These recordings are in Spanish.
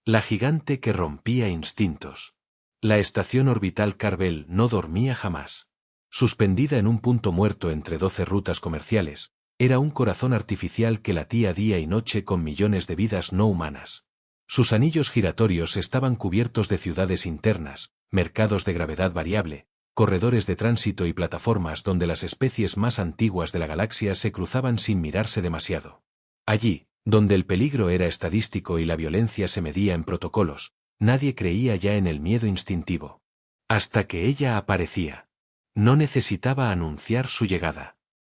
La gigante que rompía instintos. La estación orbital Carvel no dormía jamás. Suspendida en un punto muerto entre 12 rutas comerciales, era un corazón artificial que latía día y noche con millones de vidas no humanas. Sus anillos giratorios estaban cubiertos de ciudades internas, mercados de gravedad variable, corredores de tránsito y plataformas donde las especies más antiguas de la galaxia se cruzaban sin mirarse demasiado. Allí, donde el peligro era estadístico y la violencia se medía en protocolos, nadie creía ya en el miedo instintivo. Hasta que ella aparecía. No necesitaba anunciar su llegada.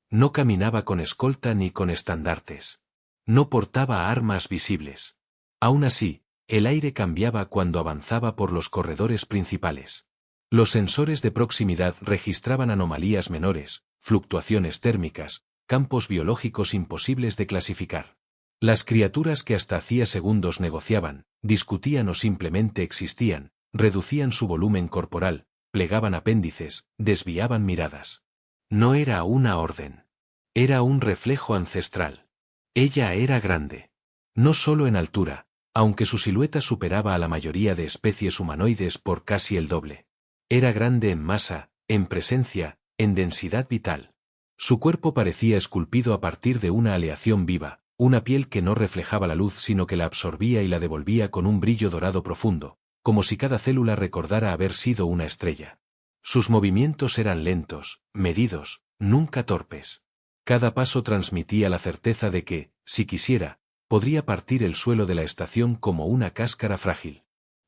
No caminaba con escolta ni con estandartes. No portaba armas visibles. Aún así, el aire cambiaba cuando avanzaba por los corredores principales. Los sensores de proximidad registraban anomalías menores, fluctuaciones térmicas, campos biológicos imposibles de clasificar. Las criaturas que hasta hacía segundos negociaban, discutían o simplemente existían, reducían su volumen corporal, plegaban apéndices, desviaban miradas. No era una orden. Era un reflejo ancestral. Ella era grande. No solo en altura, aunque su silueta superaba a la mayoría de especies humanoides por casi el doble. Era grande en masa, en presencia, en densidad vital. Su cuerpo parecía esculpido a partir de una aleación viva, una piel que no reflejaba la luz sino que la absorbía y la devolvía con un brillo dorado profundo, como si cada célula recordara haber sido una estrella. Sus movimientos eran lentos, medidos, nunca torpes. Cada paso transmitía la certeza de que, si quisiera, podría partir el suelo de la estación como una cáscara frágil.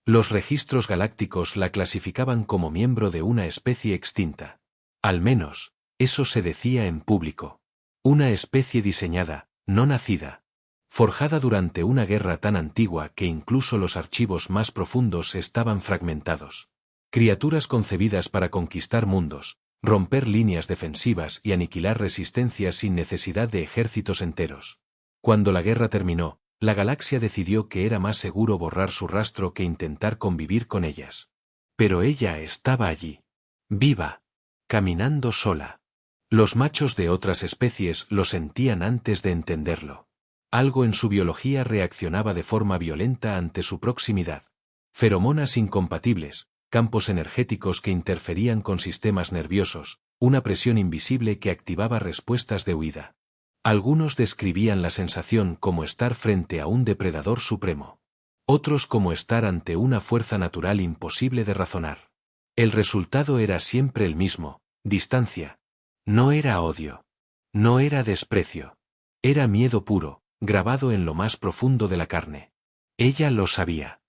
Los registros galácticos la clasificaban como miembro de una especie extinta. Al menos, eso se decía en público. Una especie diseñada, no nacida. Forjada durante una guerra tan antigua que incluso los archivos más profundos estaban fragmentados. Criaturas concebidas para conquistar mundos, romper líneas defensivas y aniquilar resistencias sin necesidad de ejércitos enteros. Cuando la guerra terminó, la galaxia decidió que era más seguro borrar su rastro que intentar convivir con ellas. Pero ella estaba allí. Viva. Caminando sola. Los machos de otras especies lo sentían antes de entenderlo. Algo en su biología reaccionaba de forma violenta ante su proximidad. Feromonas incompatibles, campos energéticos que interferían con sistemas nerviosos, una presión invisible que activaba respuestas de huida. Algunos describían la sensación como estar frente a un depredador supremo. Otros como estar ante una fuerza natural imposible de razonar. El resultado era siempre el mismo, distancia. No era odio. No era desprecio. Era miedo puro, grabado en lo más profundo de la carne. Ella lo sabía.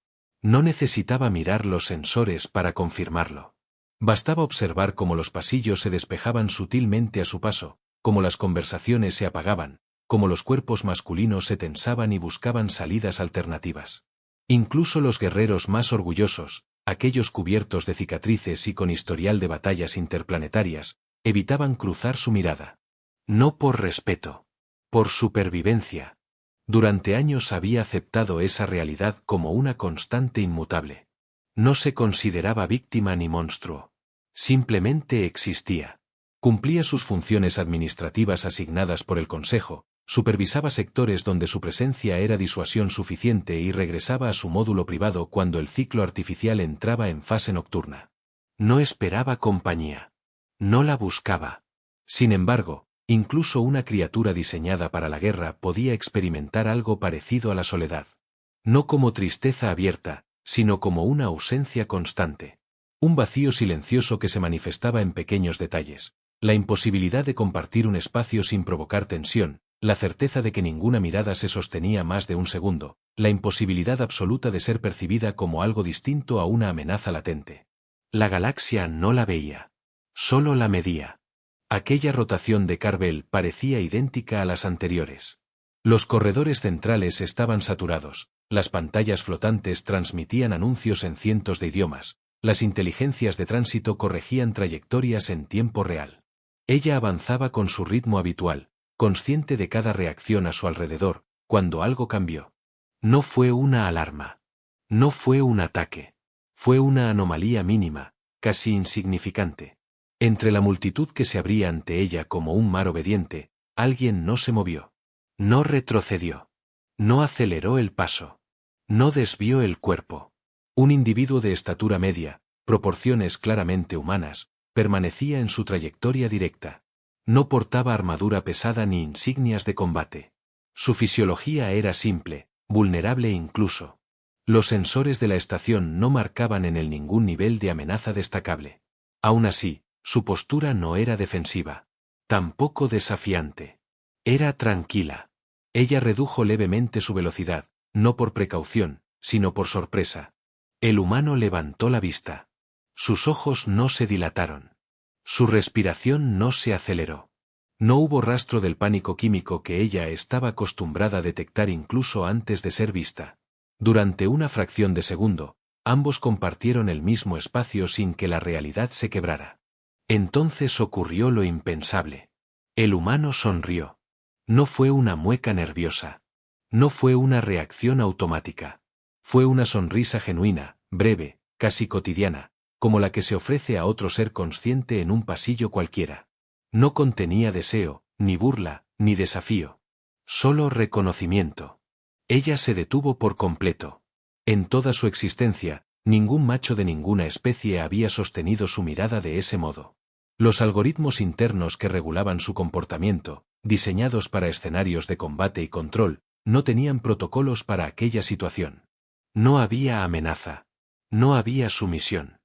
No necesitaba mirar los sensores para confirmarlo. Bastaba observar cómo los pasillos se despejaban sutilmente a su paso, cómo las conversaciones se apagaban, cómo los cuerpos masculinos se tensaban y buscaban salidas alternativas. Incluso los guerreros más orgullosos, aquellos cubiertos de cicatrices y con historial de batallas interplanetarias, evitaban cruzar su mirada. No por respeto. Por supervivencia. Durante años había aceptado esa realidad como una constante inmutable. No se consideraba víctima ni monstruo. Simplemente existía. Cumplía sus funciones administrativas asignadas por el Consejo, supervisaba sectores donde su presencia era disuasión suficiente y regresaba a su módulo privado cuando el ciclo artificial entraba en fase nocturna. No esperaba compañía. No la buscaba. Sin embargo, incluso una criatura diseñada para la guerra podía experimentar algo parecido a la soledad. No como tristeza abierta, sino como una ausencia constante. Un vacío silencioso que se manifestaba en pequeños detalles. La imposibilidad de compartir un espacio sin provocar tensión, la certeza de que ninguna mirada se sostenía más de un segundo, la imposibilidad absoluta de ser percibida como algo distinto a una amenaza latente. La galaxia no la veía. Solo la medía. Aquella rotación de Carvel parecía idéntica a las anteriores. Los corredores centrales estaban saturados, las pantallas flotantes transmitían anuncios en cientos de idiomas, las inteligencias de tránsito corregían trayectorias en tiempo real. Ella avanzaba con su ritmo habitual, consciente de cada reacción a su alrededor, cuando algo cambió. No fue una alarma. No fue un ataque. Fue una anomalía mínima, casi insignificante. Entre la multitud que se abría ante ella como un mar obediente, alguien no se movió. No retrocedió. No aceleró el paso. No desvió el cuerpo. Un individuo de estatura media, proporciones claramente humanas, permanecía en su trayectoria directa. No portaba armadura pesada ni insignias de combate. Su fisiología era simple, vulnerable incluso. Los sensores de la estación no marcaban en él ningún nivel de amenaza destacable. Aún así, su postura no era defensiva. Tampoco desafiante. Era tranquila. Ella redujo levemente su velocidad, no por precaución, sino por sorpresa. El humano levantó la vista. Sus ojos no se dilataron. Su respiración no se aceleró. No hubo rastro del pánico químico que ella estaba acostumbrada a detectar incluso antes de ser vista. Durante una fracción de segundo, ambos compartieron el mismo espacio sin que la realidad se quebrara. Entonces ocurrió lo impensable. El humano sonrió. No fue una mueca nerviosa. No fue una reacción automática. Fue una sonrisa genuina, breve, casi cotidiana, como la que se ofrece a otro ser consciente en un pasillo cualquiera. No contenía deseo, ni burla, ni desafío. Solo reconocimiento. Ella se detuvo por completo. En toda su existencia, ningún macho de ninguna especie había sostenido su mirada de ese modo. Los algoritmos internos que regulaban su comportamiento, diseñados para escenarios de combate y control, no tenían protocolos para aquella situación. No había amenaza. No había sumisión.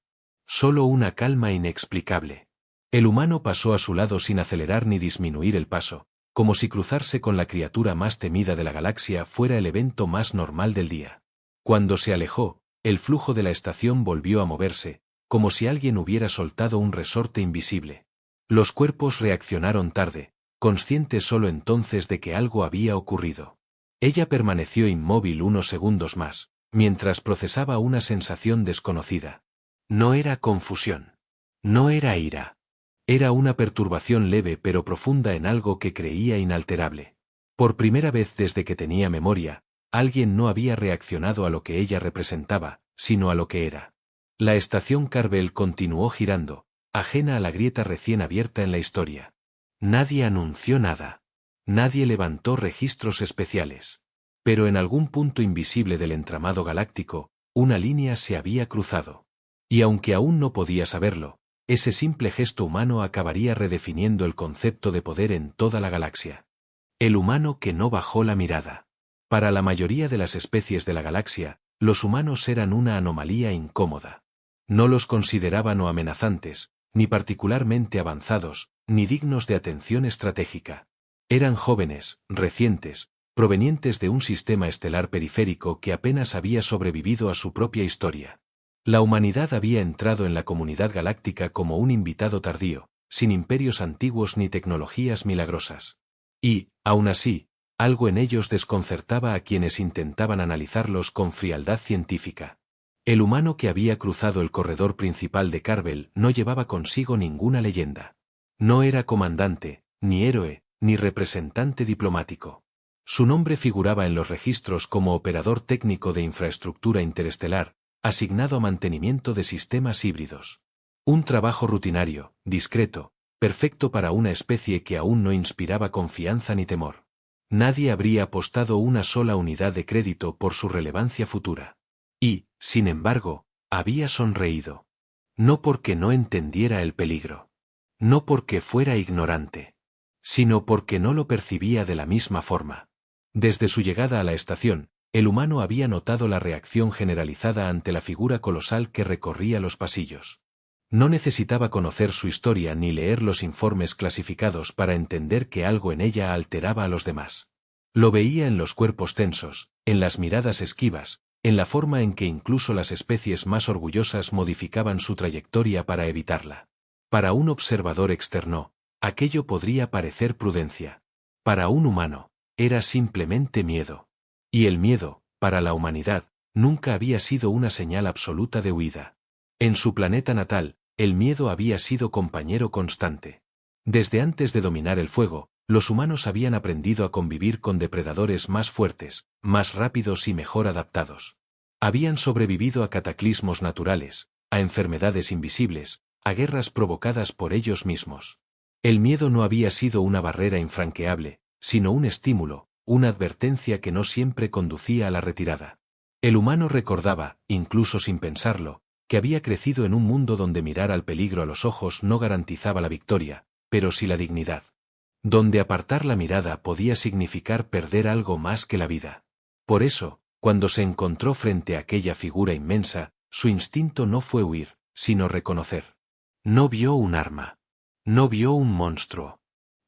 Solo una calma inexplicable. El humano pasó a su lado sin acelerar ni disminuir el paso, como si cruzarse con la criatura más temida de la galaxia fuera el evento más normal del día. Cuando se alejó, el flujo de la estación volvió a moverse, como si alguien hubiera soltado un resorte invisible. Los cuerpos reaccionaron tarde, conscientes solo entonces de que algo había ocurrido. Ella permaneció inmóvil unos segundos más, mientras procesaba una sensación desconocida. No era confusión. No era ira. Era una perturbación leve pero profunda en algo que creía inalterable. Por primera vez desde que tenía memoria, alguien no había reaccionado a lo que ella representaba, sino a lo que era. La estación Carvel continuó girando, ajena a la grieta recién abierta en la historia. Nadie anunció nada. Nadie levantó registros especiales. Pero en algún punto invisible del entramado galáctico, una línea se había cruzado. Y aunque aún no podía saberlo, ese simple gesto humano acabaría redefiniendo el concepto de poder en toda la galaxia. El humano que no bajó la mirada. Para la mayoría de las especies de la galaxia, los humanos eran una anomalía incómoda. No los consideraban o amenazantes, ni particularmente avanzados, ni dignos de atención estratégica. Eran jóvenes, recientes, provenientes de un sistema estelar periférico que apenas había sobrevivido a su propia historia. La humanidad había entrado en la comunidad galáctica como un invitado tardío, sin imperios antiguos ni tecnologías milagrosas. Y, aún así, algo en ellos desconcertaba a quienes intentaban analizarlos con frialdad científica. El humano que había cruzado el corredor principal de Carvel no llevaba consigo ninguna leyenda. No era comandante, ni héroe, ni representante diplomático. Su nombre figuraba en los registros como operador técnico de infraestructura interestelar, asignado a mantenimiento de sistemas híbridos. Un trabajo rutinario, discreto, perfecto para una especie que aún no inspiraba confianza ni temor. Nadie habría apostado una sola unidad de crédito por su relevancia futura. Y, sin embargo, había sonreído. No porque no entendiera el peligro. No porque fuera ignorante. Sino porque no lo percibía de la misma forma. Desde su llegada a la estación, el humano había notado la reacción generalizada ante la figura colosal que recorría los pasillos. No necesitaba conocer su historia ni leer los informes clasificados para entender que algo en ella alteraba a los demás. Lo veía en los cuerpos tensos, en las miradas esquivas, en la forma en que incluso las especies más orgullosas modificaban su trayectoria para evitarla. Para un observador externo, aquello podría parecer prudencia. Para un humano, era simplemente miedo. Y el miedo, para la humanidad, nunca había sido una señal absoluta de huida. En su planeta natal, el miedo había sido compañero constante. Desde antes de dominar el fuego, los humanos habían aprendido a convivir con depredadores más fuertes, más rápidos y mejor adaptados. Habían sobrevivido a cataclismos naturales, a enfermedades invisibles, a guerras provocadas por ellos mismos. El miedo no había sido una barrera infranqueable, sino un estímulo, una advertencia que no siempre conducía a la retirada. El humano recordaba, incluso sin pensarlo, que había crecido en un mundo donde mirar al peligro a los ojos no garantizaba la victoria, pero sí la dignidad. Donde apartar la mirada podía significar perder algo más que la vida. Por eso, cuando se encontró frente a aquella figura inmensa, su instinto no fue huir, sino reconocer. No vio un arma. No vio un monstruo.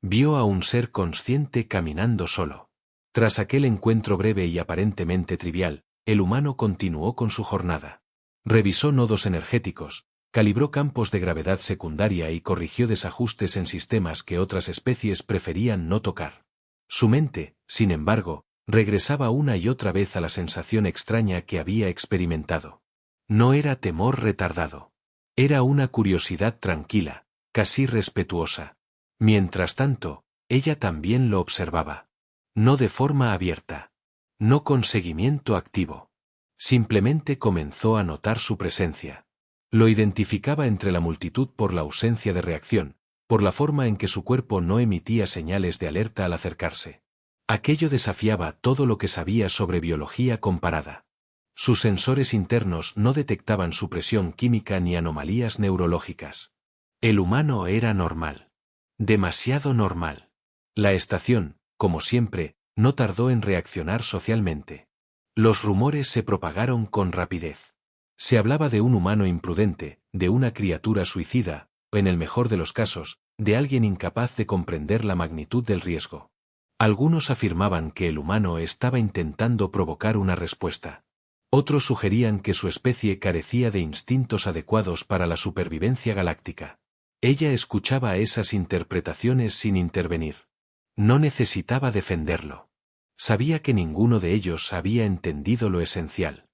Vio a un ser consciente caminando solo. Tras aquel encuentro breve y aparentemente trivial, el humano continuó con su jornada. Revisó nodos energéticos, calibró campos de gravedad secundaria y corrigió desajustes en sistemas que otras especies preferían no tocar. Su mente, sin embargo, regresaba una y otra vez a la sensación extraña que había experimentado. No era temor retardado. Era una curiosidad tranquila, casi respetuosa. Mientras tanto, ella también lo observaba. No de forma abierta. No con seguimiento activo. Simplemente comenzó a notar su presencia. Lo identificaba entre la multitud por la ausencia de reacción, por la forma en que su cuerpo no emitía señales de alerta al acercarse. Aquello desafiaba todo lo que sabía sobre biología comparada. Sus sensores internos no detectaban supresión química ni anomalías neurológicas. El humano era normal. Demasiado normal. La estación, como siempre, no tardó en reaccionar socialmente. Los rumores se propagaron con rapidez. Se hablaba de un humano imprudente, de una criatura suicida, o en el mejor de los casos, de alguien incapaz de comprender la magnitud del riesgo. Algunos afirmaban que el humano estaba intentando provocar una respuesta. Otros sugerían que su especie carecía de instintos adecuados para la supervivencia galáctica. Ella escuchaba esas interpretaciones sin intervenir. No necesitaba defenderlo. Sabía que ninguno de ellos había entendido lo esencial.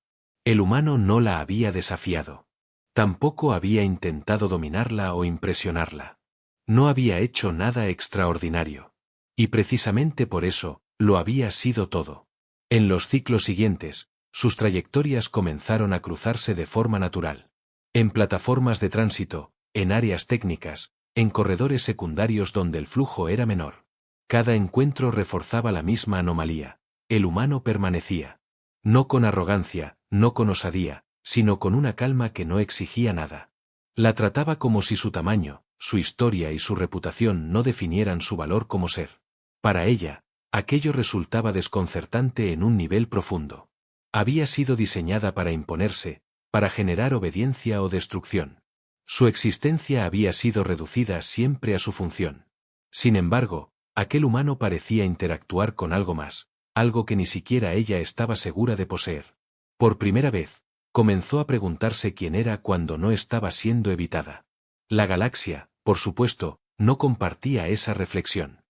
El humano no la había desafiado. Tampoco había intentado dominarla o impresionarla. No había hecho nada extraordinario. Y precisamente por eso, lo había sido todo. En los ciclos siguientes, sus trayectorias comenzaron a cruzarse de forma natural. En plataformas de tránsito, en áreas técnicas, en corredores secundarios donde el flujo era menor. Cada encuentro reforzaba la misma anomalía. El humano permanecía. No con arrogancia, no con osadía, sino con una calma que no exigía nada. La trataba como si su tamaño, su historia y su reputación no definieran su valor como ser. Para ella, aquello resultaba desconcertante en un nivel profundo. Había sido diseñada para imponerse, para generar obediencia o destrucción. Su existencia había sido reducida siempre a su función. Sin embargo, aquel humano parecía interactuar con algo más, algo que ni siquiera ella estaba segura de poseer. Por primera vez, comenzó a preguntarse quién era cuando no estaba siendo evitada. La galaxia, por supuesto, no compartía esa reflexión.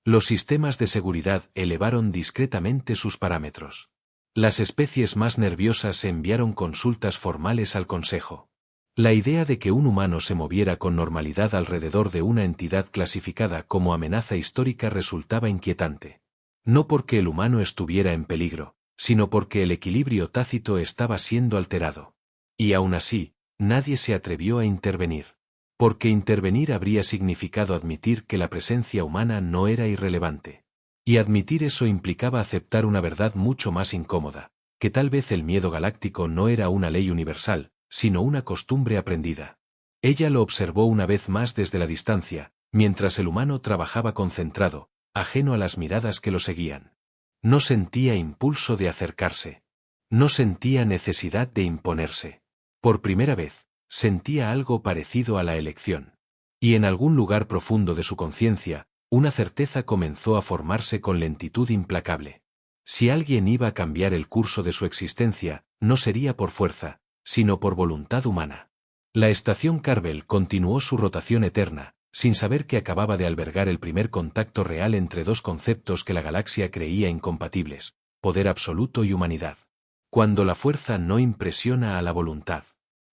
Los sistemas de seguridad elevaron discretamente sus parámetros. Las especies más nerviosas enviaron consultas formales al Consejo. La idea de que un humano se moviera con normalidad alrededor de una entidad clasificada como amenaza histórica resultaba inquietante. No porque el humano estuviera en peligro, sino porque el equilibrio tácito estaba siendo alterado. Y aún así, nadie se atrevió a intervenir. Porque intervenir habría significado admitir que la presencia humana no era irrelevante. Y admitir eso implicaba aceptar una verdad mucho más incómoda, que tal vez el miedo galáctico no era una ley universal, sino una costumbre aprendida. Ella lo observó una vez más desde la distancia, mientras el humano trabajaba concentrado, ajeno a las miradas que lo seguían. No sentía impulso de acercarse. No sentía necesidad de imponerse. Por primera vez, sentía algo parecido a la elección. Y en algún lugar profundo de su conciencia, una certeza comenzó a formarse con lentitud implacable. Si alguien iba a cambiar el curso de su existencia, no sería por fuerza, sino por voluntad humana. La estación Carvel continuó su rotación eterna, sin saber que acababa de albergar el primer contacto real entre dos conceptos que la galaxia creía incompatibles, poder absoluto y humanidad. Cuando la fuerza no impresiona a la voluntad.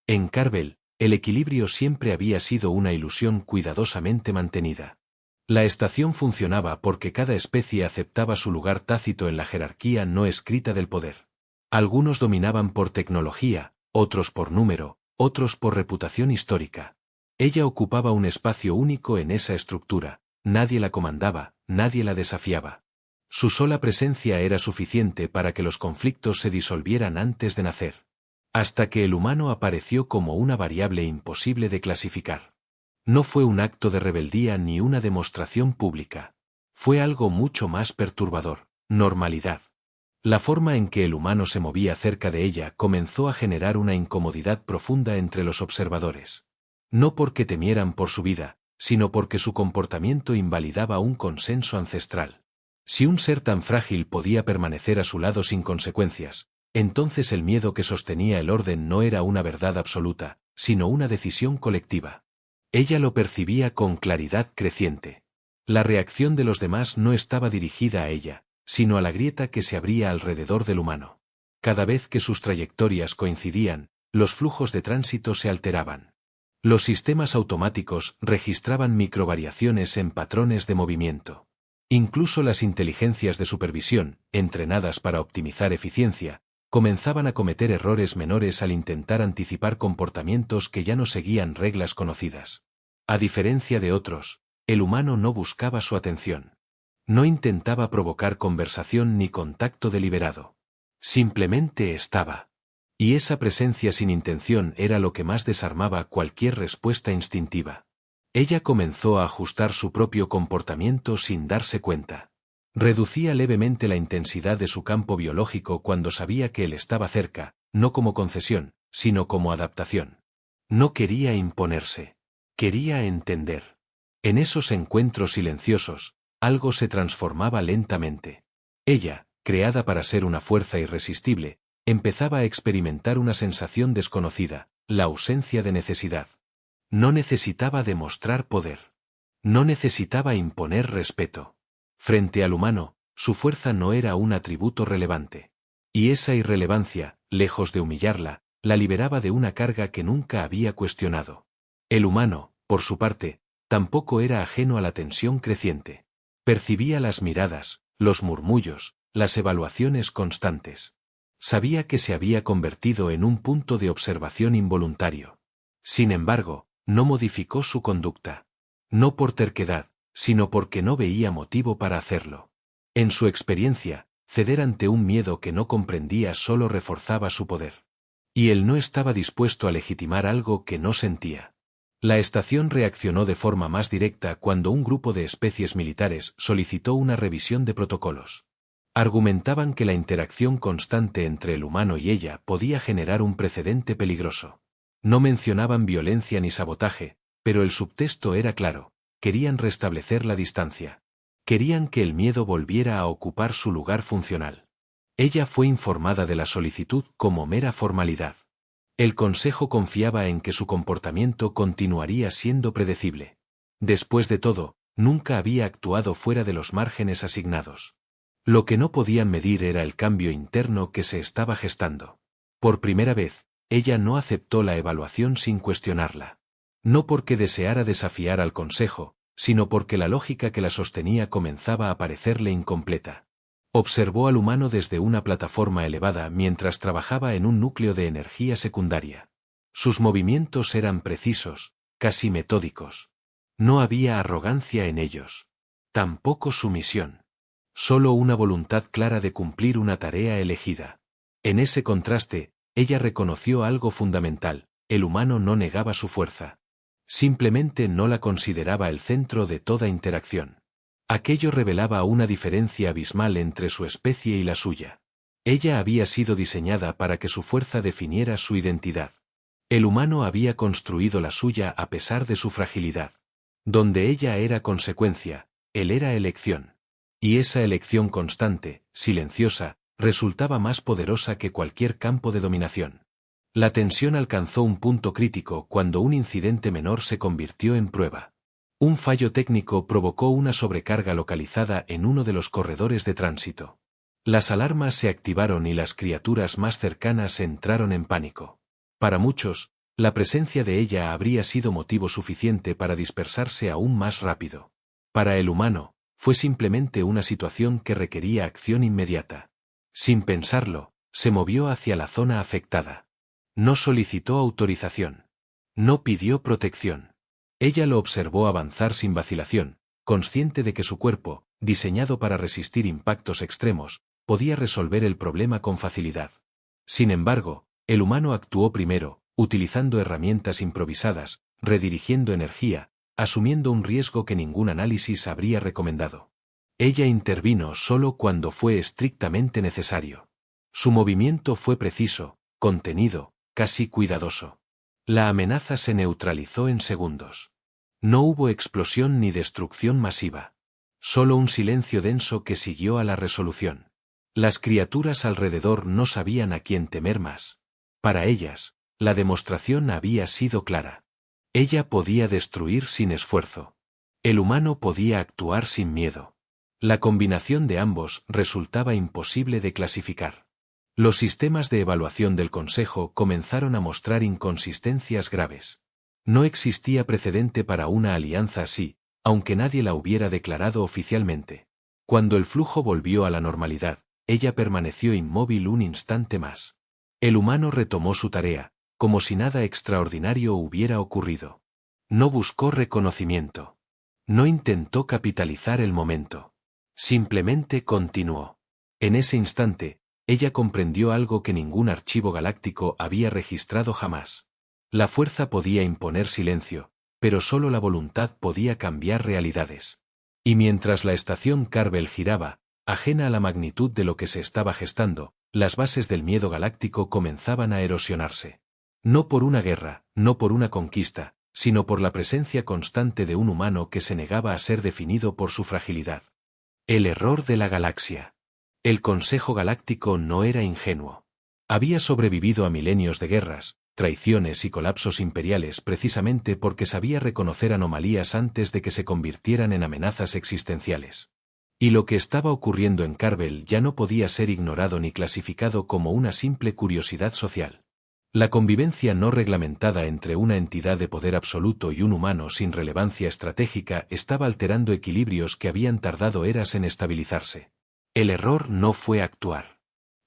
En Carvel, el equilibrio siempre había sido una ilusión cuidadosamente mantenida. La estación funcionaba porque cada especie aceptaba su lugar tácito en la jerarquía no escrita del poder. Algunos dominaban por tecnología, otros por número, otros por reputación histórica. Ella ocupaba un espacio único en esa estructura, nadie la comandaba, nadie la desafiaba. Su sola presencia era suficiente para que los conflictos se disolvieran antes de nacer. Hasta que el humano apareció como una variable imposible de clasificar. No fue un acto de rebeldía ni una demostración pública. Fue algo mucho más perturbador: normalidad. La forma en que el humano se movía cerca de ella comenzó a generar una incomodidad profunda entre los observadores. No porque temieran por su vida, sino porque su comportamiento invalidaba un consenso ancestral. Si un ser tan frágil podía permanecer a su lado sin consecuencias, entonces el miedo que sostenía el orden no era una verdad absoluta, sino una decisión colectiva. Ella lo percibía con claridad creciente. La reacción de los demás no estaba dirigida a ella, sino a la grieta que se abría alrededor del humano. Cada vez que sus trayectorias coincidían, los flujos de tránsito se alteraban. Los sistemas automáticos registraban microvariaciones en patrones de movimiento. Incluso las inteligencias de supervisión, entrenadas para optimizar eficiencia, comenzaban a cometer errores menores al intentar anticipar comportamientos que ya no seguían reglas conocidas. A diferencia de otros, el humano no buscaba su atención. No intentaba provocar conversación ni contacto deliberado. Simplemente estaba. Y esa presencia sin intención era lo que más desarmaba cualquier respuesta instintiva. Ella comenzó a ajustar su propio comportamiento sin darse cuenta. Reducía levemente la intensidad de su campo biológico cuando sabía que él estaba cerca, no como concesión, sino como adaptación. No quería imponerse. Quería entender. En esos encuentros silenciosos, algo se transformaba lentamente. Ella, creada para ser una fuerza irresistible, empezaba a experimentar una sensación desconocida: la ausencia de necesidad. No necesitaba demostrar poder. No necesitaba imponer respeto. Frente al humano, su fuerza no era un atributo relevante. Y esa irrelevancia, lejos de humillarla, la liberaba de una carga que nunca había cuestionado. El humano, por su parte, tampoco era ajeno a la tensión creciente. Percibía las miradas, los murmullos, las evaluaciones constantes. Sabía que se había convertido en un punto de observación involuntario. Sin embargo, no modificó su conducta. No por terquedad, sino porque no veía motivo para hacerlo. En su experiencia, ceder ante un miedo que no comprendía solo reforzaba su poder. Y él no estaba dispuesto a legitimar algo que no sentía. La estación reaccionó de forma más directa cuando un grupo de especies militares solicitó una revisión de protocolos. Argumentaban que la interacción constante entre el humano y ella podía generar un precedente peligroso. No mencionaban violencia ni sabotaje, pero el subtexto era claro: querían restablecer la distancia. Querían que el miedo volviera a ocupar su lugar funcional. Ella fue informada de la solicitud como mera formalidad. El Consejo confiaba en que su comportamiento continuaría siendo predecible. Después de todo, nunca había actuado fuera de los márgenes asignados. Lo que no podían medir era el cambio interno que se estaba gestando. Por primera vez, ella no aceptó la evaluación sin cuestionarla. No porque deseara desafiar al Consejo, sino porque la lógica que la sostenía comenzaba a parecerle incompleta. Observó al humano desde una plataforma elevada mientras trabajaba en un núcleo de energía secundaria. Sus movimientos eran precisos, casi metódicos. No había arrogancia en ellos. Tampoco sumisión. Solo una voluntad clara de cumplir una tarea elegida. En ese contraste, ella reconoció algo fundamental: el humano no negaba su fuerza. Simplemente no la consideraba el centro de toda interacción. Aquello revelaba una diferencia abismal entre su especie y la suya. Ella había sido diseñada para que su fuerza definiera su identidad. El humano había construido la suya a pesar de su fragilidad. Donde ella era consecuencia, él era elección. Y esa elección constante, silenciosa, resultaba más poderosa que cualquier campo de dominación. La tensión alcanzó un punto crítico cuando un incidente menor se convirtió en prueba. Un fallo técnico provocó una sobrecarga localizada en uno de los corredores de tránsito. Las alarmas se activaron y las criaturas más cercanas entraron en pánico. Para muchos, la presencia de ella habría sido motivo suficiente para dispersarse aún más rápido. Para el humano, fue simplemente una situación que requería acción inmediata. Sin pensarlo, se movió hacia la zona afectada. No solicitó autorización. No pidió protección. Ella lo observó avanzar sin vacilación, consciente de que su cuerpo, diseñado para resistir impactos extremos, podía resolver el problema con facilidad. Sin embargo, el humano actuó primero, utilizando herramientas improvisadas, redirigiendo energía, asumiendo un riesgo que ningún análisis habría recomendado. Ella intervino solo cuando fue estrictamente necesario. Su movimiento fue preciso, contenido, casi cuidadoso. La amenaza se neutralizó en segundos. No hubo explosión ni destrucción masiva. Solo un silencio denso que siguió a la resolución. Las criaturas alrededor no sabían a quién temer más. Para ellas, la demostración había sido clara. Ella podía destruir sin esfuerzo. El humano podía actuar sin miedo. La combinación de ambos resultaba imposible de clasificar. Los sistemas de evaluación del Consejo comenzaron a mostrar inconsistencias graves. No existía precedente para una alianza así, aunque nadie la hubiera declarado oficialmente. Cuando el flujo volvió a la normalidad, ella permaneció inmóvil un instante más. El humano retomó su tarea, como si nada extraordinario hubiera ocurrido. No buscó reconocimiento. No intentó capitalizar el momento. Simplemente continuó. En ese instante, ella comprendió algo que ningún archivo galáctico había registrado jamás. La fuerza podía imponer silencio, pero solo la voluntad podía cambiar realidades. Y mientras la estación Carvel giraba, ajena a la magnitud de lo que se estaba gestando, las bases del miedo galáctico comenzaban a erosionarse. No por una guerra, no por una conquista, sino por la presencia constante de un humano que se negaba a ser definido por su fragilidad. El error de la galaxia. El Consejo Galáctico no era ingenuo. Había sobrevivido a milenios de guerras, traiciones y colapsos imperiales precisamente porque sabía reconocer anomalías antes de que se convirtieran en amenazas existenciales. Y lo que estaba ocurriendo en Carvel ya no podía ser ignorado ni clasificado como una simple curiosidad social. La convivencia no reglamentada entre una entidad de poder absoluto y un humano sin relevancia estratégica estaba alterando equilibrios que habían tardado eras en estabilizarse. El error no fue actuar.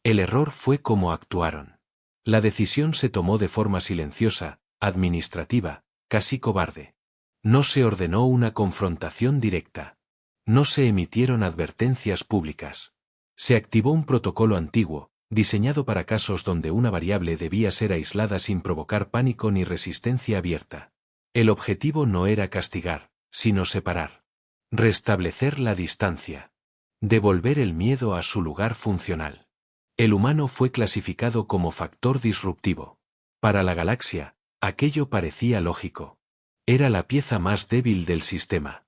El error fue cómo actuaron. La decisión se tomó de forma silenciosa, administrativa, casi cobarde. No se ordenó una confrontación directa. No se emitieron advertencias públicas. Se activó un protocolo antiguo, diseñado para casos donde una variable debía ser aislada sin provocar pánico ni resistencia abierta. El objetivo no era castigar, sino separar. Restablecer la distancia. Devolver el miedo a su lugar funcional. El humano fue clasificado como factor disruptivo. Para la galaxia, aquello parecía lógico. Era la pieza más débil del sistema.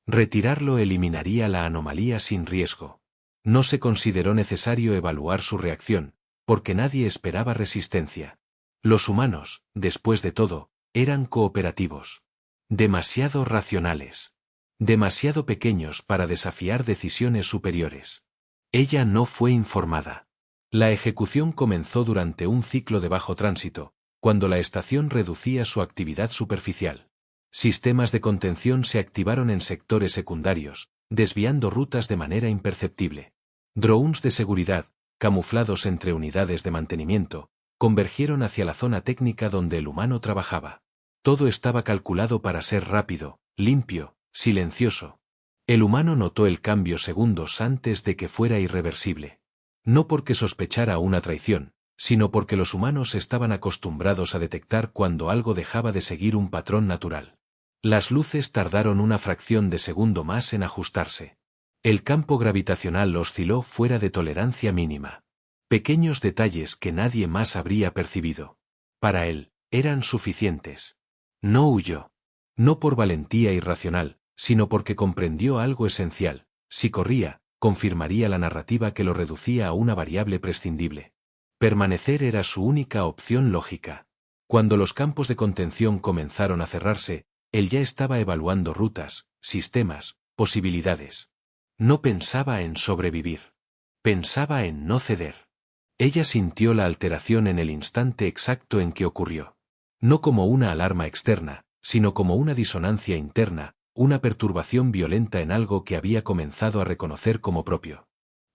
Retirarlo eliminaría la anomalía sin riesgo. No se consideró necesario evaluar su reacción, porque nadie esperaba resistencia. Los humanos, después de todo, eran cooperativos. Demasiado racionales. Demasiado pequeños para desafiar decisiones superiores. Ella no fue informada. La ejecución comenzó durante un ciclo de bajo tránsito, cuando la estación reducía su actividad superficial. Sistemas de contención se activaron en sectores secundarios, desviando rutas de manera imperceptible. Drones de seguridad, camuflados entre unidades de mantenimiento, convergieron hacia la zona técnica donde el humano trabajaba. Todo estaba calculado para ser rápido, limpio, silencioso. El humano notó el cambio segundos antes de que fuera irreversible. No porque sospechara una traición, sino porque los humanos estaban acostumbrados a detectar cuando algo dejaba de seguir un patrón natural. Las luces tardaron una fracción de segundo más en ajustarse. El campo gravitacional osciló fuera de tolerancia mínima. Pequeños detalles que nadie más habría percibido. Para él, eran suficientes. No huyó. No por valentía irracional, sino porque comprendió algo esencial. Si corría, confirmaría la narrativa que lo reducía a una variable prescindible. Permanecer era su única opción lógica. Cuando los campos de contención comenzaron a cerrarse, él ya estaba evaluando rutas, sistemas, posibilidades. No pensaba en sobrevivir. Pensaba en no ceder. Ella sintió la alteración en el instante exacto en que ocurrió. No como una alarma externa, sino como una disonancia interna, una perturbación violenta en algo que había comenzado a reconocer como propio.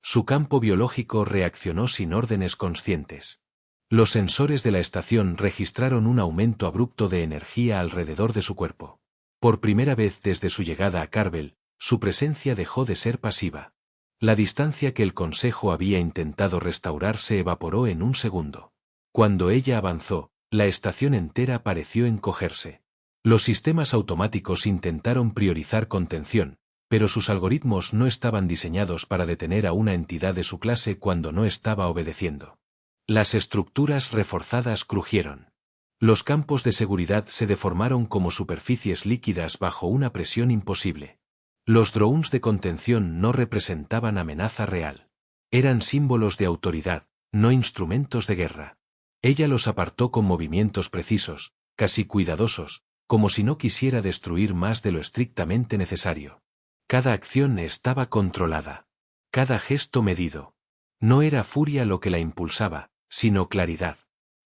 Su campo biológico reaccionó sin órdenes conscientes. Los sensores de la estación registraron un aumento abrupto de energía alrededor de su cuerpo. Por primera vez desde su llegada a Carvel, su presencia dejó de ser pasiva. La distancia que el Consejo había intentado restaurar se evaporó en un segundo. Cuando ella avanzó, la estación entera pareció encogerse. Los sistemas automáticos intentaron priorizar contención, pero sus algoritmos no estaban diseñados para detener a una entidad de su clase cuando no estaba obedeciendo. Las estructuras reforzadas crujieron. Los campos de seguridad se deformaron como superficies líquidas bajo una presión imposible. Los drones de contención no representaban amenaza real. Eran símbolos de autoridad, no instrumentos de guerra. Ella los apartó con movimientos precisos, casi cuidadosos, como si no quisiera destruir más de lo estrictamente necesario. Cada acción estaba controlada. Cada gesto medido. No era furia lo que la impulsaba, sino claridad.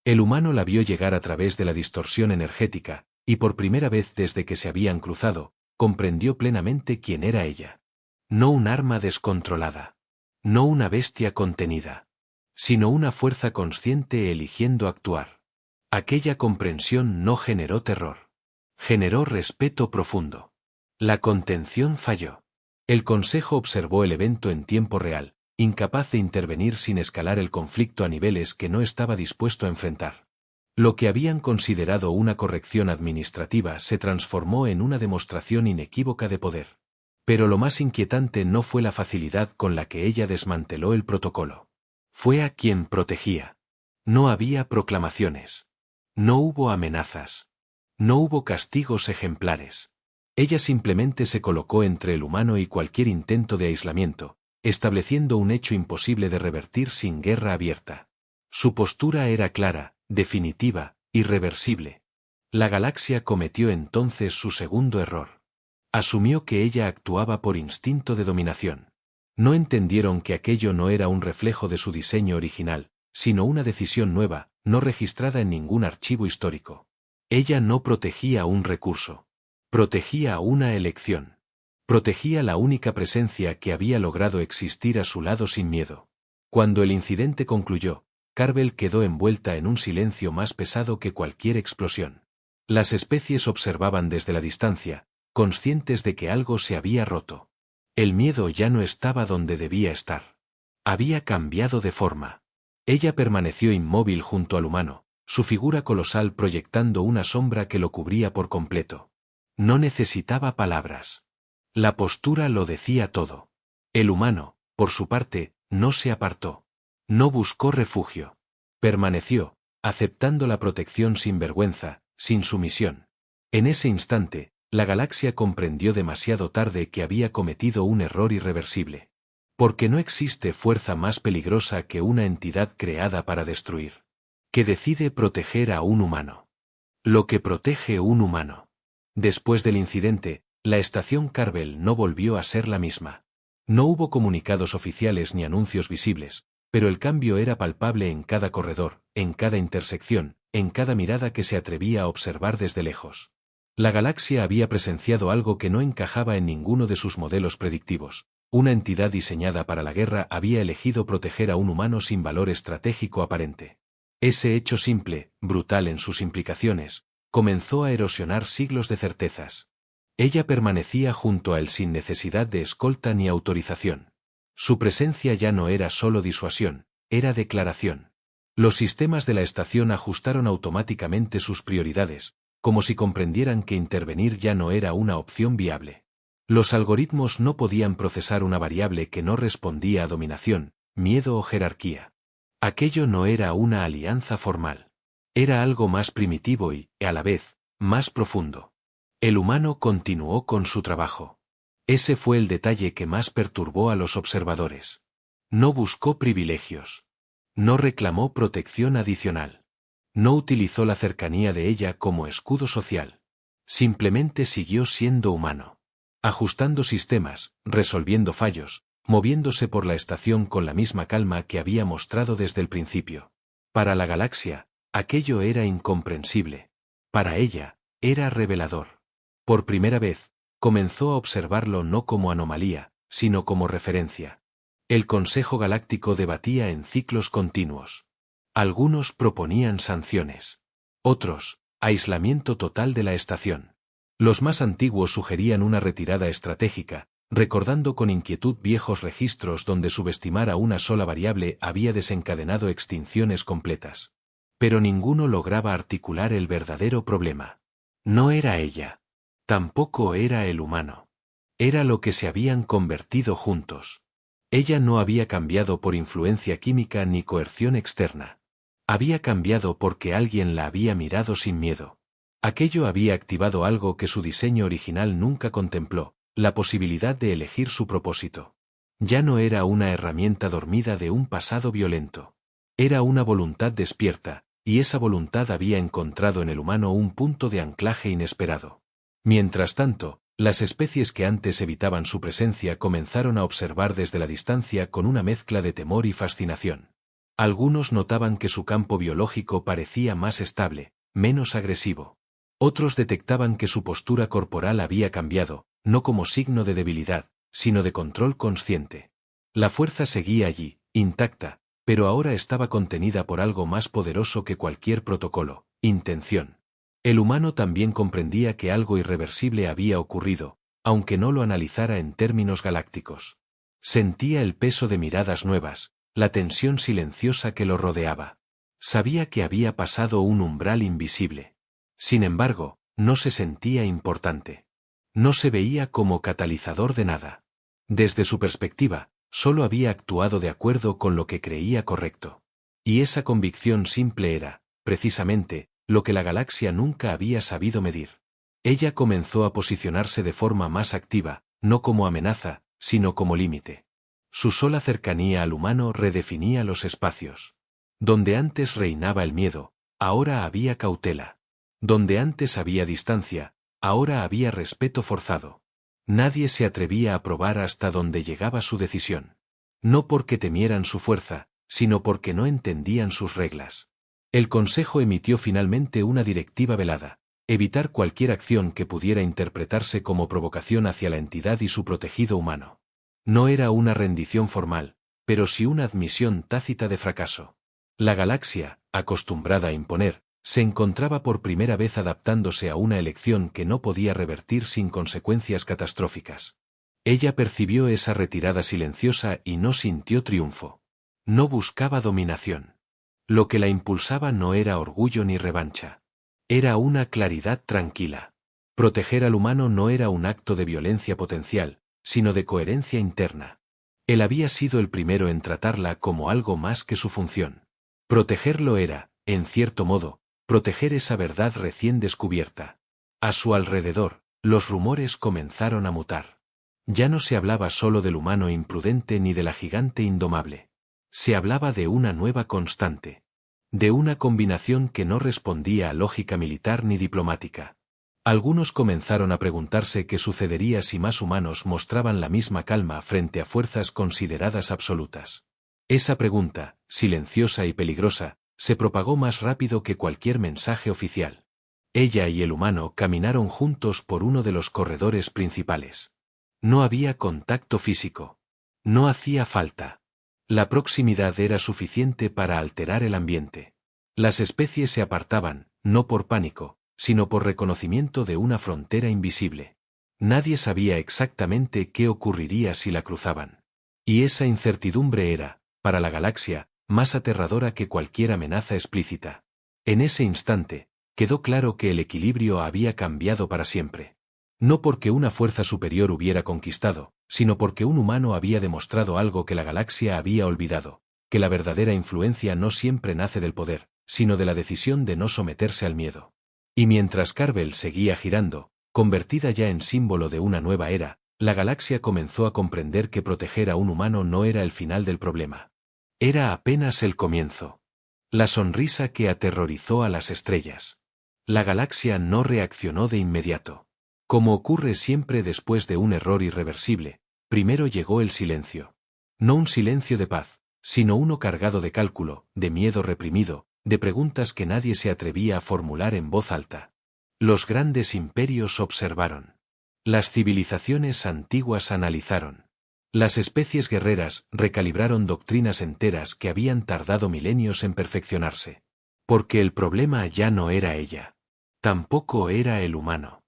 El humano la vio llegar a través de la distorsión energética, y por primera vez desde que se habían cruzado, comprendió plenamente quién era ella. No un arma descontrolada. No una bestia contenida. Sino una fuerza consciente eligiendo actuar. Aquella comprensión no generó terror. Generó respeto profundo. La contención falló. El Consejo observó el evento en tiempo real, incapaz de intervenir sin escalar el conflicto a niveles que no estaba dispuesto a enfrentar. Lo que habían considerado una corrección administrativa se transformó en una demostración inequívoca de poder. Pero lo más inquietante no fue la facilidad con la que ella desmanteló el protocolo. Fue a quien protegía. No había proclamaciones. No hubo amenazas. No hubo castigos ejemplares. Ella simplemente se colocó entre el humano y cualquier intento de aislamiento, estableciendo un hecho imposible de revertir sin guerra abierta. Su postura era clara, definitiva, irreversible. La galaxia cometió entonces su segundo error. Asumió que ella actuaba por instinto de dominación. No entendieron que aquello no era un reflejo de su diseño original, sino una decisión nueva, no registrada en ningún archivo histórico. Ella no protegía un recurso. Protegía una elección. Protegía la única presencia que había logrado existir a su lado sin miedo. Cuando el incidente concluyó, Carvel quedó envuelta en un silencio más pesado que cualquier explosión. Las especies observaban desde la distancia, conscientes de que algo se había roto. El miedo ya no estaba donde debía estar. Había cambiado de forma. Ella permaneció inmóvil junto al humano, su figura colosal proyectando una sombra que lo cubría por completo. No necesitaba palabras. La postura lo decía todo. El humano, por su parte, no se apartó. No buscó refugio. Permaneció, aceptando la protección sin vergüenza, sin sumisión. En ese instante, la galaxia comprendió demasiado tarde que había cometido un error irreversible. Porque no existe fuerza más peligrosa que una entidad creada para destruir. Que decide proteger a un humano. Lo que protege un humano. Después del incidente, la estación Carvel no volvió a ser la misma. No hubo comunicados oficiales ni anuncios visibles, pero el cambio era palpable en cada corredor, en cada intersección, en cada mirada que se atrevía a observar desde lejos. La galaxia había presenciado algo que no encajaba en ninguno de sus modelos predictivos. Una entidad diseñada para la guerra había elegido proteger a un humano sin valor estratégico aparente. Ese hecho simple, brutal en sus implicaciones, comenzó a erosionar siglos de certezas. Ella permanecía junto a él sin necesidad de escolta ni autorización. Su presencia ya no era solo disuasión, era declaración. Los sistemas de la estación ajustaron automáticamente sus prioridades, como si comprendieran que intervenir ya no era una opción viable. Los algoritmos no podían procesar una variable que no respondía a dominación, miedo o jerarquía. Aquello no era una alianza formal. Era algo más primitivo y, a la vez, más profundo. El humano continuó con su trabajo. Ese fue el detalle que más perturbó a los observadores. No buscó privilegios. No reclamó protección adicional. No utilizó la cercanía de ella como escudo social. Simplemente siguió siendo humano. Ajustando sistemas, resolviendo fallos, moviéndose por la estación con la misma calma que había mostrado desde el principio. Para la galaxia, aquello era incomprensible. Para ella, era revelador. Por primera vez, comenzó a observarlo no como anomalía, sino como referencia. El Consejo Galáctico debatía en ciclos continuos. Algunos proponían sanciones. Otros, aislamiento total de la estación. Los más antiguos sugerían una retirada estratégica, recordando con inquietud viejos registros donde subestimar a una sola variable había desencadenado extinciones completas. Pero ninguno lograba articular el verdadero problema. No era ella. Tampoco era el humano. Era lo que se habían convertido juntos. Ella no había cambiado por influencia química ni coerción externa. Había cambiado porque alguien la había mirado sin miedo. Aquello había activado algo que su diseño original nunca contempló, la posibilidad de elegir su propósito. Ya no era una herramienta dormida de un pasado violento. Era una voluntad despierta, y esa voluntad había encontrado en el humano un punto de anclaje inesperado. Mientras tanto, las especies que antes evitaban su presencia comenzaron a observar desde la distancia con una mezcla de temor y fascinación. Algunos notaban que su campo biológico parecía más estable, menos agresivo. Otros detectaban que su postura corporal había cambiado, no como signo de debilidad, sino de control consciente. La fuerza seguía allí, intacta, pero ahora estaba contenida por algo más poderoso que cualquier protocolo: intención. El humano también comprendía que algo irreversible había ocurrido, aunque no lo analizara en términos galácticos. Sentía el peso de miradas nuevas, la tensión silenciosa que lo rodeaba. Sabía que había pasado un umbral invisible. Sin embargo, no se sentía importante. No se veía como catalizador de nada. Desde su perspectiva, solo había actuado de acuerdo con lo que creía correcto. Y esa convicción simple era, precisamente, lo que la galaxia nunca había sabido medir. Ella comenzó a posicionarse de forma más activa, no como amenaza, sino como límite. Su sola cercanía al humano redefinía los espacios. Donde antes reinaba el miedo, ahora había cautela. Donde antes había distancia, ahora había respeto forzado. Nadie se atrevía a probar hasta donde llegaba su decisión. No porque temieran su fuerza, sino porque no entendían sus reglas. El Consejo emitió finalmente una directiva velada: evitar cualquier acción que pudiera interpretarse como provocación hacia la entidad y su protegido humano. No era una rendición formal, pero sí una admisión tácita de fracaso. La galaxia, acostumbrada a imponer, se encontraba por primera vez adaptándose a una elección que no podía revertir sin consecuencias catastróficas. Ella percibió esa retirada silenciosa y no sintió triunfo. No buscaba dominación. Lo que la impulsaba no era orgullo ni revancha. Era una claridad tranquila. Proteger al humano no era un acto de violencia potencial, sino de coherencia interna. Él había sido el primero en tratarla como algo más que su función. Protegerlo era, en cierto modo, proteger esa verdad recién descubierta. A su alrededor, los rumores comenzaron a mutar. Ya no se hablaba solo del humano imprudente ni de la gigante indomable. Se hablaba de una nueva constante. De una combinación que no respondía a lógica militar ni diplomática. Algunos comenzaron a preguntarse qué sucedería si más humanos mostraban la misma calma frente a fuerzas consideradas absolutas. Esa pregunta, silenciosa y peligrosa, se propagó más rápido que cualquier mensaje oficial. Ella y el humano caminaron juntos por uno de los corredores principales. No había contacto físico. No hacía falta. La proximidad era suficiente para alterar el ambiente. Las especies se apartaban, no por pánico, sino por reconocimiento de una frontera invisible. Nadie sabía exactamente qué ocurriría si la cruzaban. Y esa incertidumbre era, para la galaxia, más aterradora que cualquier amenaza explícita. En ese instante, quedó claro que el equilibrio había cambiado para siempre. No porque una fuerza superior hubiera conquistado, sino porque un humano había demostrado algo que la galaxia había olvidado: que la verdadera influencia no siempre nace del poder, sino de la decisión de no someterse al miedo. Y mientras Carvel seguía girando, convertida ya en símbolo de una nueva era, la galaxia comenzó a comprender que proteger a un humano no era el final del problema. Era apenas el comienzo. La sonrisa que aterrorizó a las estrellas. La galaxia no reaccionó de inmediato. Como ocurre siempre después de un error irreversible, primero llegó el silencio. No un silencio de paz, sino uno cargado de cálculo, de miedo reprimido, de preguntas que nadie se atrevía a formular en voz alta. Los grandes imperios observaron. Las civilizaciones antiguas analizaron. Las especies guerreras recalibraron doctrinas enteras que habían tardado milenios en perfeccionarse. Porque el problema ya no era ella. Tampoco era el humano.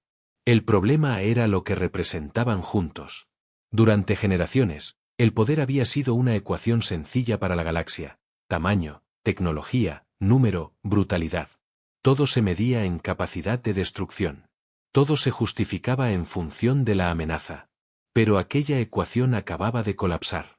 El problema era lo que representaban juntos. Durante generaciones, el poder había sido una ecuación sencilla para la galaxia: tamaño, tecnología, número, brutalidad. Todo se medía en capacidad de destrucción. Todo se justificaba en función de la amenaza. Pero aquella ecuación acababa de colapsar.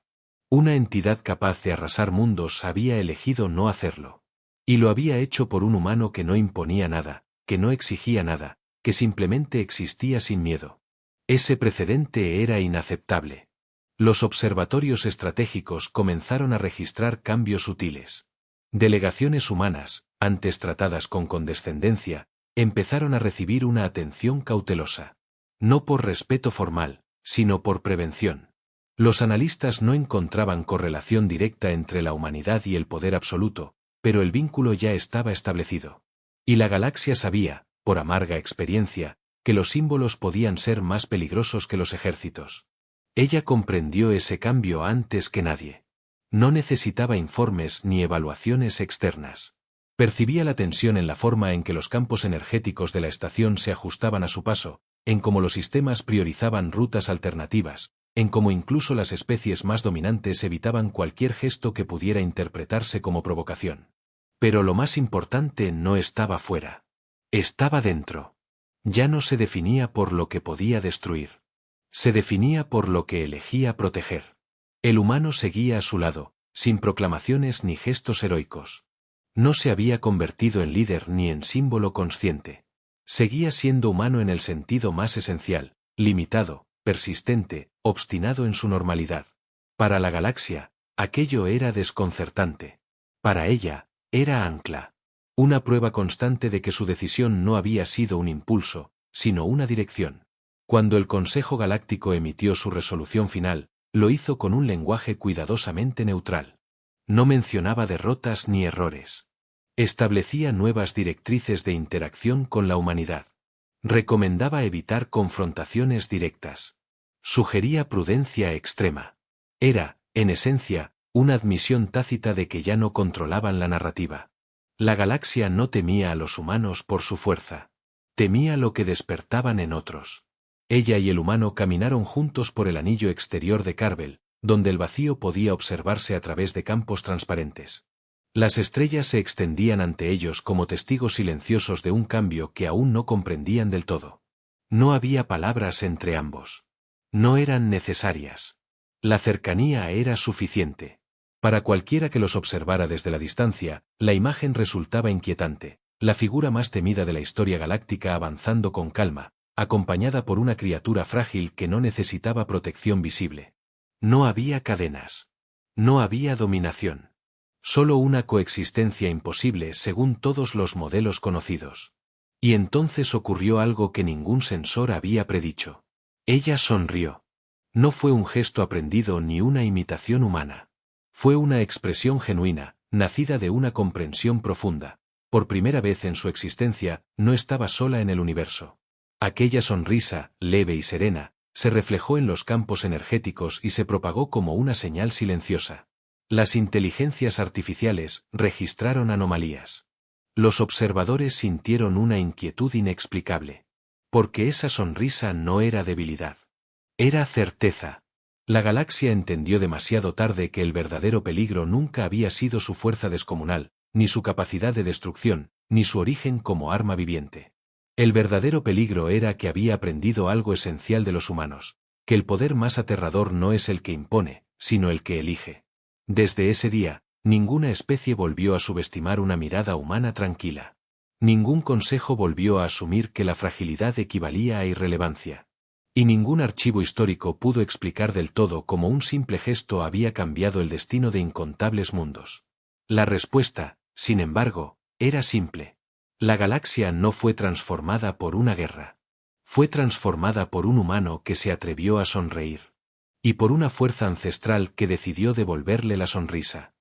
Una entidad capaz de arrasar mundos había elegido no hacerlo. Y lo había hecho por un humano que no imponía nada, que no exigía nada, que simplemente existía sin miedo. Ese precedente era inaceptable. Los observatorios estratégicos comenzaron a registrar cambios sutiles. Delegaciones humanas, antes tratadas con condescendencia, empezaron a recibir una atención cautelosa. No por respeto formal, sino por prevención. Los analistas no encontraban correlación directa entre la humanidad y el poder absoluto, pero el vínculo ya estaba establecido. Y la galaxia sabía, por amarga experiencia, que los símbolos podían ser más peligrosos que los ejércitos. Ella comprendió ese cambio antes que nadie. No necesitaba informes ni evaluaciones externas. Percibía la tensión en la forma en que los campos energéticos de la estación se ajustaban a su paso, en cómo los sistemas priorizaban rutas alternativas, en cómo incluso las especies más dominantes evitaban cualquier gesto que pudiera interpretarse como provocación. Pero lo más importante no estaba fuera. Estaba dentro. Ya no se definía por lo que podía destruir. Se definía por lo que elegía proteger. El humano seguía a su lado, sin proclamaciones ni gestos heroicos. No se había convertido en líder ni en símbolo consciente. Seguía siendo humano en el sentido más esencial, limitado, persistente, obstinado en su normalidad. Para la galaxia, aquello era desconcertante. Para ella, era ancla. Una prueba constante de que su decisión no había sido un impulso, sino una dirección. Cuando el Consejo Galáctico emitió su resolución final, lo hizo con un lenguaje cuidadosamente neutral. No mencionaba derrotas ni errores. Establecía nuevas directrices de interacción con la humanidad. Recomendaba evitar confrontaciones directas. Sugería prudencia extrema. Era, en esencia, una admisión tácita de que ya no controlaban la narrativa. La galaxia no temía a los humanos por su fuerza. Temía lo que despertaban en otros. Ella y el humano caminaron juntos por el anillo exterior de Carvel, donde el vacío podía observarse a través de campos transparentes. Las estrellas se extendían ante ellos como testigos silenciosos de un cambio que aún no comprendían del todo. No había palabras entre ambos. No eran necesarias. La cercanía era suficiente. Para cualquiera que los observara desde la distancia, la imagen resultaba inquietante, la figura más temida de la historia galáctica avanzando con calma, acompañada por una criatura frágil que no necesitaba protección visible. No había cadenas. No había dominación. Solo una coexistencia imposible según todos los modelos conocidos. Y entonces ocurrió algo que ningún sensor había predicho. Ella sonrió. No fue un gesto aprendido ni una imitación humana. Fue una expresión genuina, nacida de una comprensión profunda. Por primera vez en su existencia, no estaba sola en el universo. Aquella sonrisa, leve y serena, se reflejó en los campos energéticos y se propagó como una señal silenciosa. Las inteligencias artificiales registraron anomalías. Los observadores sintieron una inquietud inexplicable. Porque esa sonrisa no era debilidad. Era certeza. La galaxia entendió demasiado tarde que el verdadero peligro nunca había sido su fuerza descomunal, ni su capacidad de destrucción, ni su origen como arma viviente. El verdadero peligro era que había aprendido algo esencial de los humanos, que el poder más aterrador no es el que impone, sino el que elige. Desde ese día, ninguna especie volvió a subestimar una mirada humana tranquila. Ningún consejo volvió a asumir que la fragilidad equivalía a irrelevancia. Y ningún archivo histórico pudo explicar del todo cómo un simple gesto había cambiado el destino de incontables mundos. La respuesta, sin embargo, era simple. La galaxia no fue transformada por una guerra. Fue transformada por un humano que se atrevió a sonreír. Y por una fuerza ancestral que decidió devolverle la sonrisa.